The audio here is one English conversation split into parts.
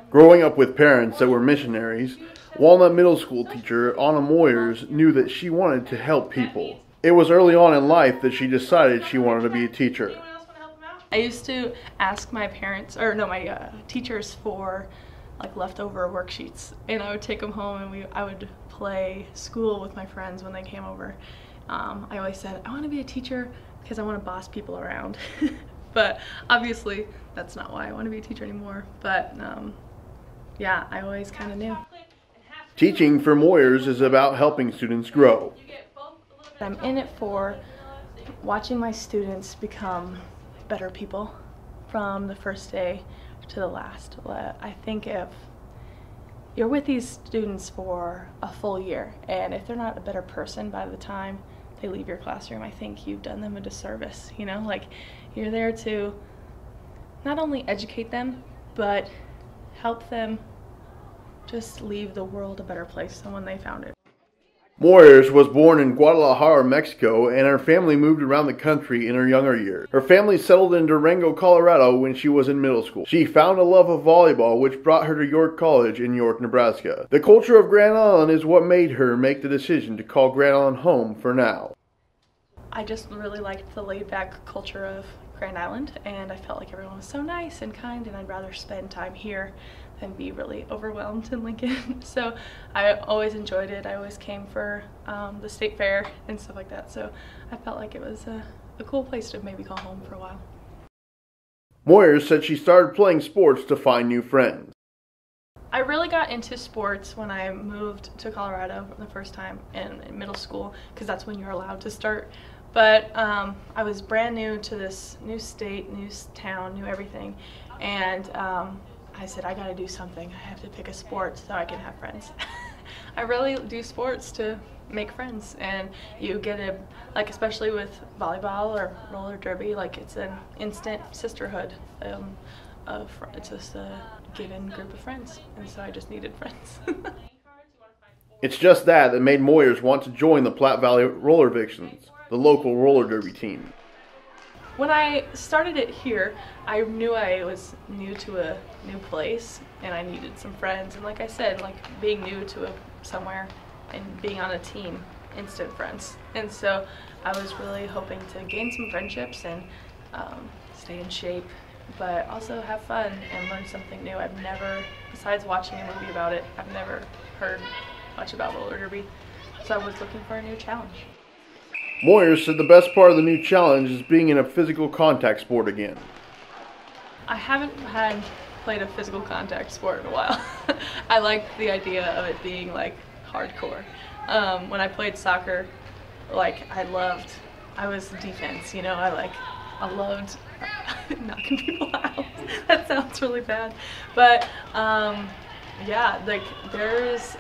Growing up with parents that were missionaries, Walnut Middle School teacher Anna Moyers knew that she wanted to help people. It was early on in life that she decided she wanted to be a teacher. I used to ask my parents, or no, my teachers for like leftover worksheets, and I would take them home and I would play school with my friends when they came over. I always said, I want to be a teacher because I want to boss people around. But obviously that's not why I want to be a teacher anymore. But yeah, I always kind of knew. Teaching for Moyers is about helping students grow. I'm in it for watching my students become better people from the first day to the last. I think if you're with these students for a full year, and if they're not a better person by the time they leave your classroom, I think you've done them a disservice. You know, like, you're there to not only educate them, but help them just leave the world a better place than when they found it. Moyers was born in Guadalajara, Mexico, and her family moved around the country in her younger years. Her family settled in Durango, Colorado when she was in middle school. She found a love of volleyball, which brought her to York College in York, Nebraska. The culture of Grand Island is what made her make the decision to call Grand Island home for now. I just really liked the laid-back culture of Grand Island, and I felt like everyone was so nice and kind, and I'd rather spend time here than be really overwhelmed in Lincoln. So I always enjoyed it. I always came for the state fair and stuff like that, so I felt like it was a cool place to maybe call home for a while. Moyers said she started playing sports to find new friends. I really got into sports when I moved to Colorado for the first time in middle school, because that's when you're allowed to start. But I was brand new to this new state, new town, new everything, and I said, I gotta do something. I have to pick a sport so I can have friends. I really do sports to make friends, and you get like, especially with volleyball or roller derby, like, it's an instant sisterhood. It's just a given group of friends, and so I just needed friends. It's just that made Moyers want to join the Platte Valley Roller Vixens, the local roller derby team. When I started it here, I knew I was new to a new place and I needed some friends. And like I said, like, being new to somewhere and being on a team, instant friends. And so I was really hoping to gain some friendships and stay in shape, but also have fun and learn something new. I've never, besides watching a movie about it, I've never heard much about roller derby. So I was looking for a new challenge. Moyers said the best part of the new challenge is being in a physical contact sport again. I haven't played a physical contact sport in a while. I like the idea of it being like hardcore. When I played soccer, like, I was defense, you know, I loved knocking people out. That sounds really bad. But yeah, like, there's,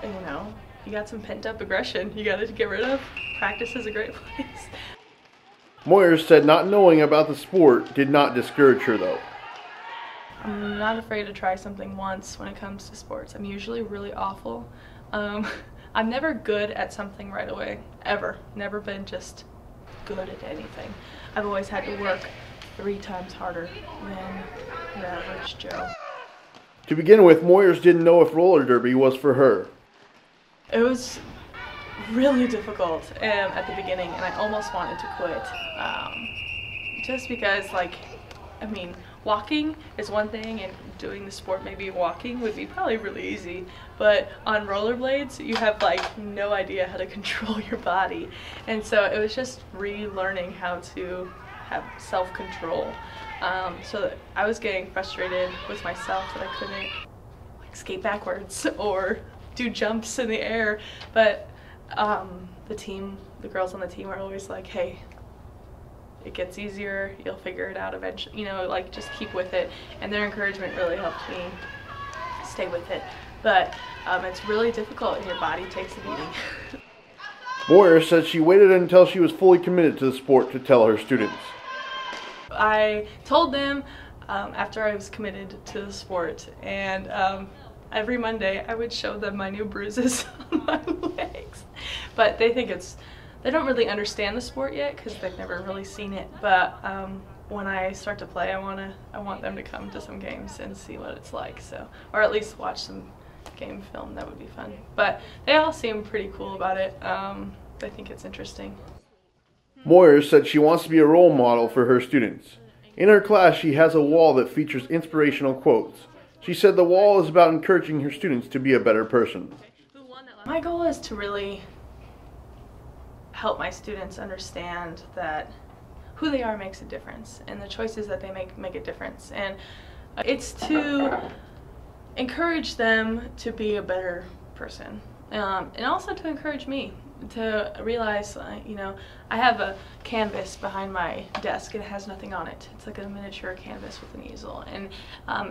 you know, you got some pent-up aggression you got to get rid of. Practice is a great place. Moyers said not knowing about the sport did not discourage her, though. I'm not afraid to try something once when it comes to sports. I'm usually really awful. I'm never good at something right away, ever. Never been just good at anything. I've always had to work 3 times harder than the average Joe. To begin with, Moyers didn't know if roller derby was for her. It was really difficult at the beginning, and I almost wanted to quit. Just because, like, I mean, walking is one thing, and doing the sport, maybe walking would be probably really easy, but on rollerblades you have like no idea how to control your body, and so it was just relearning how to have self-control. So I was getting frustrated with myself that I couldn't, like, skate backwards or do jumps in the air, but the girls on the team are always like, hey, it gets easier, you'll figure it out eventually, you know, like, just keep with it, and their encouragement really helped me stay with it. But it's really difficult, and your body takes a beating. Moyers said she waited until she was fully committed to the sport to tell her students. I told them after I was committed to the sport, and every Monday I would show them my new bruises on my legs. But they think they don't really understand the sport yet because they've never really seen it, but when I start to play, I want them to come to some games and see what it's like. So, or at least watch some game film. That would be fun. But they all seem pretty cool about it. I think it's interesting. Moyers said she wants to be a role model for her students. In her class, she has a wall that features inspirational quotes. She said the wall is about encouraging her students to be a better person. My goal is to really help my students understand that who they are makes a difference, and the choices that they make a difference. And it's to encourage them to be a better person, and also to encourage me to realize, you know, I have a canvas behind my desk. It has nothing on it. It's like a miniature canvas with an easel, and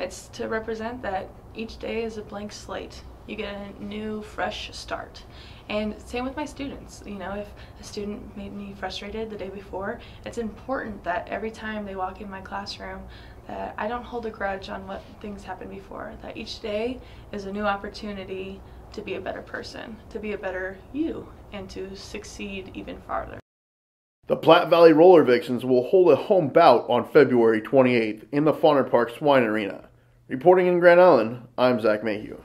it's to represent that each day is a blank slate. You get a new, fresh start. And same with my students. You know, if a student made me frustrated the day before, it's important that every time they walk in my classroom that I don't hold a grudge on what things happened before, that each day is a new opportunity to be a better person, to be a better you, and to succeed even farther. The Platte Valley Roller Vixens will hold a home bout on February 28th in the Fauner Park Swine Arena. Reporting in Grand Island, I'm Zach Mayhew.